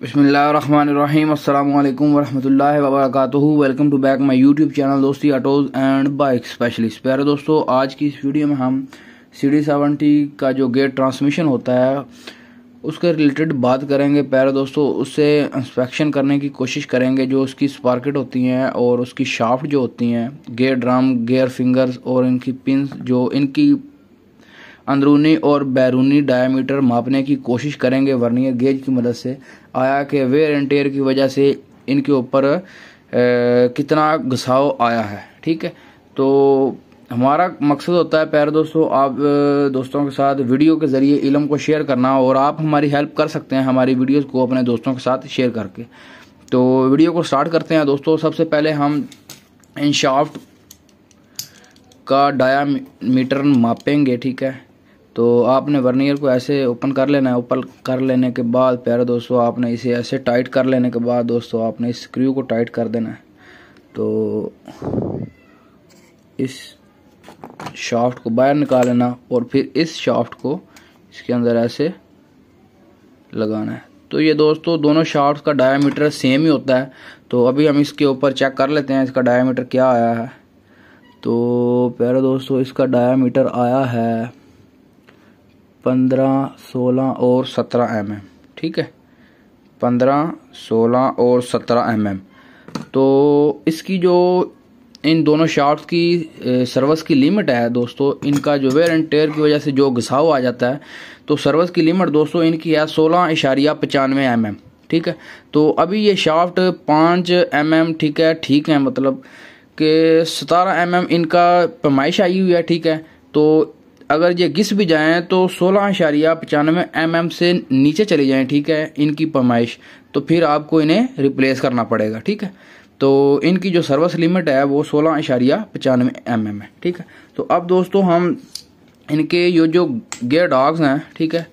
बिस्मिल्लाहिर्रहमानिर्रहीम अस्सलामु अलैकुम वरहमतुल्लाहि वबरकातुहू। Welcome to back my YouTube channel Dosti Autos and Bike Specialist. प्यारे दोस्तों, आज की इस वीडियो में हम CD70 का जो गेयर ट्रांसमिशन होता है उसके रिलेटेड बात करेंगे। प्यारे दोस्तों, उससे इंस्पेक्शन करने की कोशिश करेंगे। जो उसकी स्पार्केट होती हैं और उसकी शाफ्ट जो होती हैं, गेयर ड्रम, गेयर फिंगर्स और इनकी पिंस, जो इनकी अंदरूनी और बैरूनी डायमीटर मापने की कोशिश करेंगे वर्नियर गेज की मदद से। आया कि वेयर एंड टेयर की वजह से इनके ऊपर कितना घिसाव आया है। ठीक है, तो हमारा मकसद होता है प्यारे दोस्तों, आप दोस्तों के साथ वीडियो के ज़रिए इल्म को शेयर करना, और आप हमारी हेल्प कर सकते हैं हमारी वीडियोस को अपने दोस्तों के साथ शेयर करके। तो वीडियो को स्टार्ट करते हैं दोस्तों। सबसे पहले हम इन शाफ्ट का डायामीटर मापेंगे। ठीक है, तो आपने वर्नियर को ऐसे ओपन कर लेना है। ओपन कर लेने के बाद प्यारे दोस्तों, आपने इसे ऐसे टाइट कर लेने के बाद दोस्तों, आपने इस स्क्रू को टाइट कर देना है। तो इस शाफ्ट को बाहर निकाल लेना और फिर इस शाफ्ट को इसके अंदर ऐसे लगाना है। तो ये दोस्तों दोनों शाफ्ट का डायामीटर सेम ही होता है। तो अभी हम इसके ऊपर चेक कर लेते हैं इसका डायामीटर क्या आया है। तो प्यारे दोस्तों, इसका डायामीटर आया है 15, 16 और 17 mm। ठीक है, 15, 16 और 17 mm। तो इसकी जो इन दोनों शाफ्ट की सर्विस की लिमिट है दोस्तों, इनका जो वेयर एंड टेयर की वजह से जो घिसाव आ जाता है, तो सर्विस की लिमिट दोस्तों इनकी है 16.95 mm। ठीक है, तो अभी ये शाफ्ट 5 mm ठीक है, मतलब कि 17 mm इनका पैमाइश आई हुई है। ठीक है, तो अगर ये घिस भी जाएं तो 16.95 mm से नीचे चली जाएं, ठीक है, इनकी पैमाइश, तो फिर आपको इन्हें रिप्लेस करना पड़ेगा। ठीक है, तो इनकी जो सर्विस लिमिट है वो 16.95 mm है। ठीक है, तो अब दोस्तों हम इनके ये जो गियर डॉग्स हैं, ठीक है,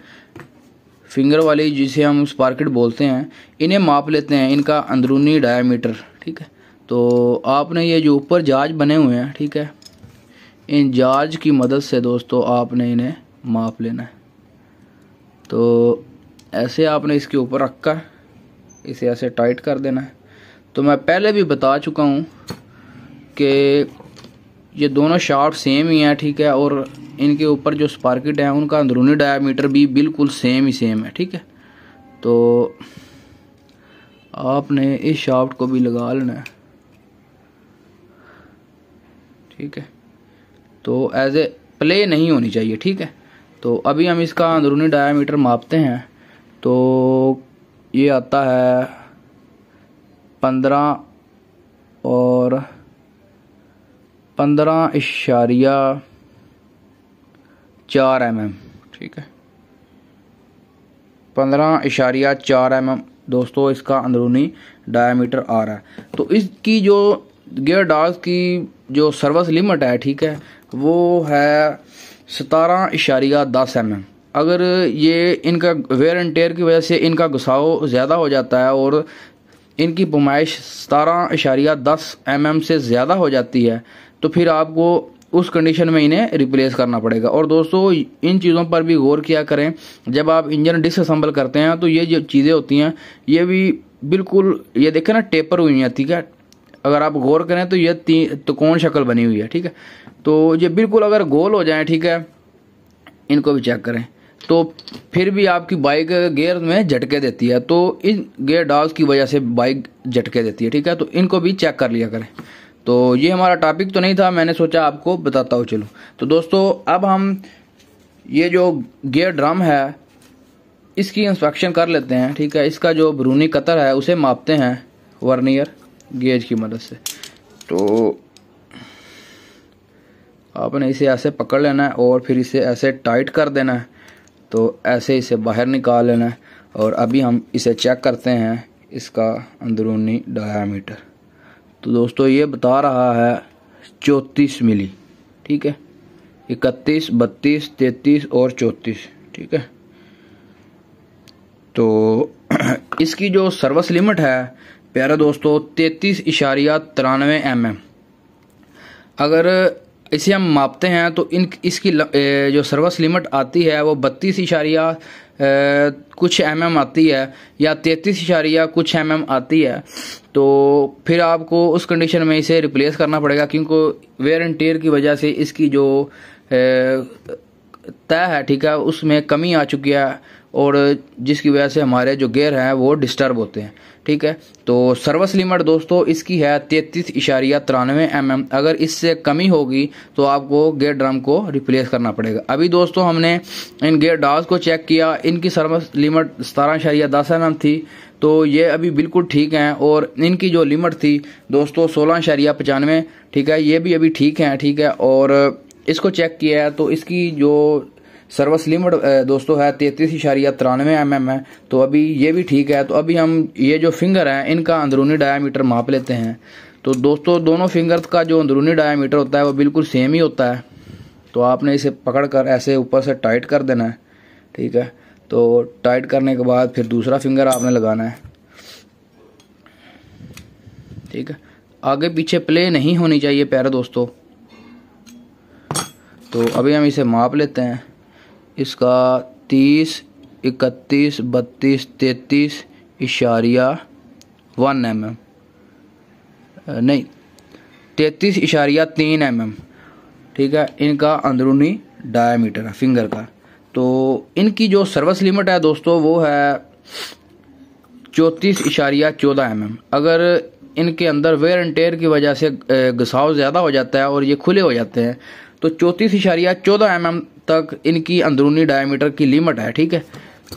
फिंगर वाली जिसे हम स्पार्केट बोलते हैं, इन्हें माप लेते हैं, इनका अंदरूनी डायामीटर। ठीक है, तो आपने ये जो ऊपर जाज बने हुए हैं, ठीक है, इन जाज की मदद से दोस्तों आपने इन्हें माप लेना है। तो ऐसे आपने इसके ऊपर रखकर इसे ऐसे टाइट कर देना है। तो मैं पहले भी बता चुका हूँ कि ये दोनों शाफ्ट सेम ही हैं। ठीक है, और इनके ऊपर जो स्पार्केट है उनका अंदरूनी डायामीटर भी बिल्कुल सेम है। ठीक है, तो आपने इस शाफ्ट को भी लगा लेना है। ठीक है, तो एज ए प्ले नहीं होनी चाहिए। ठीक है, तो अभी हम इसका अंदरूनी डायामीटर मापते हैं। तो ये आता है 15 और 15.4 mm। ठीक है, 15.4 mm दोस्तों इसका अंदरूनी डायामीटर आ रहा है। तो इसकी जो गियर डॉग्स की जो सर्विस लिमिट है, ठीक है, वो है 17.10 mm। अगर ये इनका वेयर एंड टेयर की वजह से इनका घुसाव ज़्यादा हो जाता है और इनकी पैमाइश 17.10 mm से ज़्यादा हो जाती है, तो फिर आपको उस कंडीशन में इन्हें रिप्लेस करना पड़ेगा। और दोस्तों इन चीज़ों पर भी गौर किया करें, जब आप इंजन डिसअसेंबल करते हैं तो ये जो चीज़ें होती हैं ये भी बिल्कुल, ये देखें ना, टेपर हुई हैं। ठीक है, अगर आप गौर करें तो ये त्रिकोण शक्ल बनी हुई है। ठीक है, तो ये बिल्कुल अगर गोल हो जाए, ठीक है, इनको भी चेक करें, तो फिर भी आपकी बाइक गियर में झटके देती है। तो इन गियर डॉग्स की वजह से बाइक झटके देती है। ठीक है, तो इनको भी चेक कर लिया करें। तो ये हमारा टॉपिक तो नहीं था, मैंने सोचा आपको बताता हूँ। चलो, तो दोस्तों अब हम ये जो गियर ड्रम है इसकी इंस्पेक्शन कर लेते हैं। ठीक है, इसका जो बैरूनी कतर है उसे मापते हैं वर्नियर गेज की मदद से। तो आपने इसे ऐसे पकड़ लेना है और फिर इसे ऐसे टाइट कर देना है। तो ऐसे इसे बाहर निकाल लेना है और अभी हम इसे चेक करते हैं इसका अंदरूनी डायामीटर। तो दोस्तों ये बता रहा है 34 मिली। ठीक है, 31, 32, 33 और 34। ठीक है, तो इसकी जो सर्विस लिमिट है प्यारे दोस्तों 33.93 mm। अगर इसे हम मापते हैं तो इसकी जो सर्विस लिमिट आती है वो 32 इशारिया कुछ mm आती है या 33 इशारिया कुछ mm आती है। तो फिर आपको उस कंडीशन में इसे रिप्लेस करना पड़ेगा, क्योंकि वेयर एंड टेयर की वजह से इसकी जो तय है, ठीक है, उसमें कमी आ चुकी है और जिसकी वजह से हमारे जो गियर हैं वो डिस्टर्ब होते हैं। ठीक है, तो सर्विस लिमिट दोस्तों इसकी है 33.93 mm। अगर इससे कमी होगी तो आपको गियर ड्रम को रिप्लेस करना पड़ेगा। अभी दोस्तों हमने इन गियर डाल्स को चेक किया, इनकी सर्विस लिमिट 17.10 mm थी, तो ये अभी बिल्कुल ठीक हैं। और इनकी जो लिमिट थी दोस्तों 16.95, ठीक है, ये भी अभी ठीक है। ठीक है, और इसको चेक किया है तो इसकी जो सर्विस लिमिट दोस्तों है 33.93 mm है, तो अभी ये भी ठीक है। तो अभी हम ये जो फिंगर हैं इनका अंदरूनी डायामीटर माप लेते हैं। तो दोस्तों दोनों फिंगर्स का जो अंदरूनी डायामीटर होता है वो बिल्कुल सेम ही होता है। तो आपने इसे पकड़कर ऐसे ऊपर से टाइट कर देना है। ठीक है, तो टाइट करने के बाद फिर दूसरा फिंगर आपने लगाना है। ठीक है, आगे पीछे प्ले नहीं होनी चाहिए प्यारे दोस्तों। तो अभी हम इसे माप लेते हैं। इसका 30, 31, 32, 33.1 mm नहीं 33.3 mm, ठीक है, इनका अंदरूनी डायामीटर है फिंगर का। तो इनकी जो सर्विस लिमिट है दोस्तों वो है 34.14 mm। अगर इनके अंदर वेयर एंड टेयर की वजह से घिसाव ज़्यादा हो जाता है और ये खुले हो जाते हैं, तो 34.14 mm तक इनकी अंदरूनी डायमीटर की लिमिट है। ठीक है,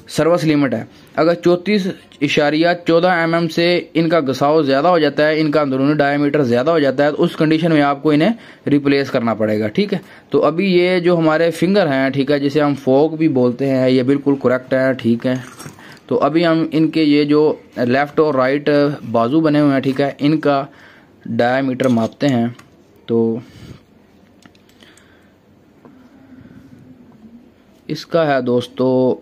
सर्विस लिमिट है। अगर 34.14 mm से इनका घिसाव ज़्यादा हो जाता है, इनका अंदरूनी डायमीटर ज़्यादा हो जाता है, तो उस कंडीशन में आपको इन्हें रिप्लेस करना पड़ेगा। ठीक है, तो अभी ये जो हमारे फिंगर हैं, ठीक है, जिसे हम फोक भी बोलते हैं, ये बिल्कुल करेक्ट है। ठीक है, तो अभी हम इनके ये जो लेफ़्ट और राइट बाजू बने हुए हैं, ठीक है, इनका डायमीटर मापते हैं। तो इसका है दोस्तों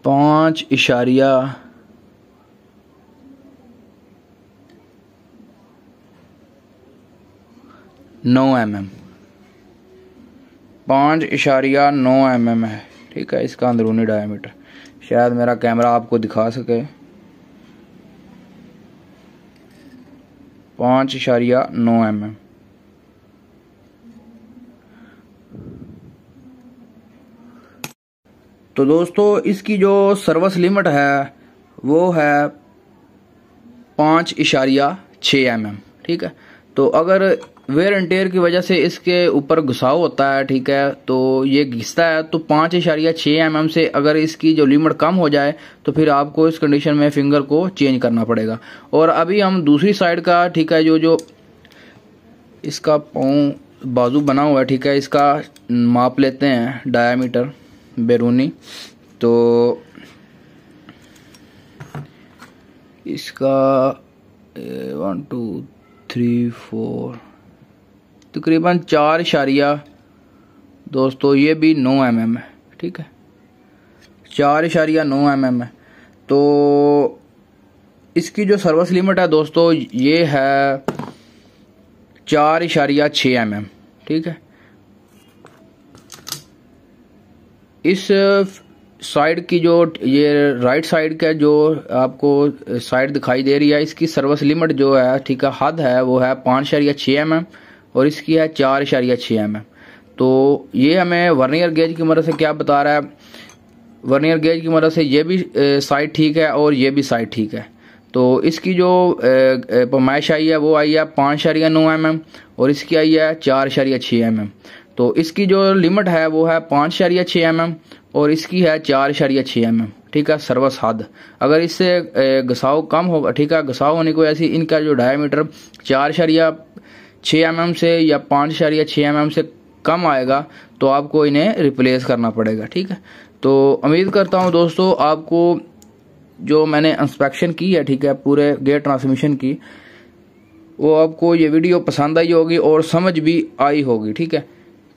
5.9 mm, 5.9 mm है। ठीक है, इसका अंदरूनी डायमीटर। शायद मेरा कैमरा आपको दिखा सके। 5.9 mm। तो दोस्तों इसकी जो सर्विस लिमिट है वो है 5.6 mm। ठीक है, तो अगर वेयर एंड टेयर की वजह से इसके ऊपर घुसाव होता है, ठीक है, तो ये घिसता है, तो 5.6 mm से अगर इसकी जो लिमिट कम हो जाए तो फिर आपको इस कंडीशन में फिंगर को चेंज करना पड़ेगा। और अभी हम दूसरी साइड का, ठीक है, जो इसका पाँव बाजू बना हुआ है, ठीक है, इसका माप लेते हैं डायामीटर बैरूनी। तो इसका 1 2 3 4 तकरीबन 4 दोस्तों ये भी 9 mm है। ठीक है, 4.9 mm है। तो इसकी जो सर्विस लिमिट है दोस्तों ये है 4.6 mm। ठीक है, इस साइड की जो ये राइट साइड का जो आपको साइड दिखाई दे रही है, इसकी सर्विस लिमिट जो है, ठीक है, हद है वो है 5.6 mm और इसकी है 4.6 mm। तो ये हमें वर्नियर गेज की मदद से क्या बता रहा है, वर्नियर गेज की मदद से ये भी साइड ठीक है और ये भी साइड ठीक है। तो इसकी जो पैमाइश आई है वो आई है 5.9 mm और इसकी आई है 4.6 mm। तो इसकी जो लिमिट है वो है 5.6 mm और इसकी है 4.6 mm। ठीक है, सर्विस हद। अगर इससे घिसाव कम होगा, ठीक है, घिसाव होने की वजह से इनका जो डायमीटर 4.6 mm से या 5.6 mm से कम आएगा तो आपको इन्हें रिप्लेस करना पड़ेगा। ठीक है, तो उम्मीद करता हूँ दोस्तों आपको जो मैंने इंस्पेक्शन की है, ठीक है, पूरे गियर ट्रांसमिशन की, वो आपको ये वीडियो पसंद आई होगी और समझ भी आई होगी, ठीक है,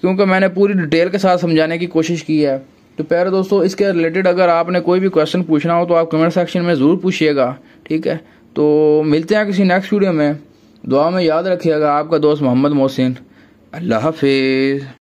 क्योंकि मैंने पूरी डिटेल के साथ समझाने की कोशिश की है। तो प्यारे दोस्तों, इसके रिलेटेड अगर आपने कोई भी क्वेश्चन पूछना हो तो आप कमेंट सेक्शन में ज़रूर पूछिएगा, ठीक है। तो मिलते हैं किसी नेक्स्ट वीडियो में। दुआ में याद रखिएगा। आपका दोस्त मोहम्मद मोहसिन। अल्लाह हाफिज़।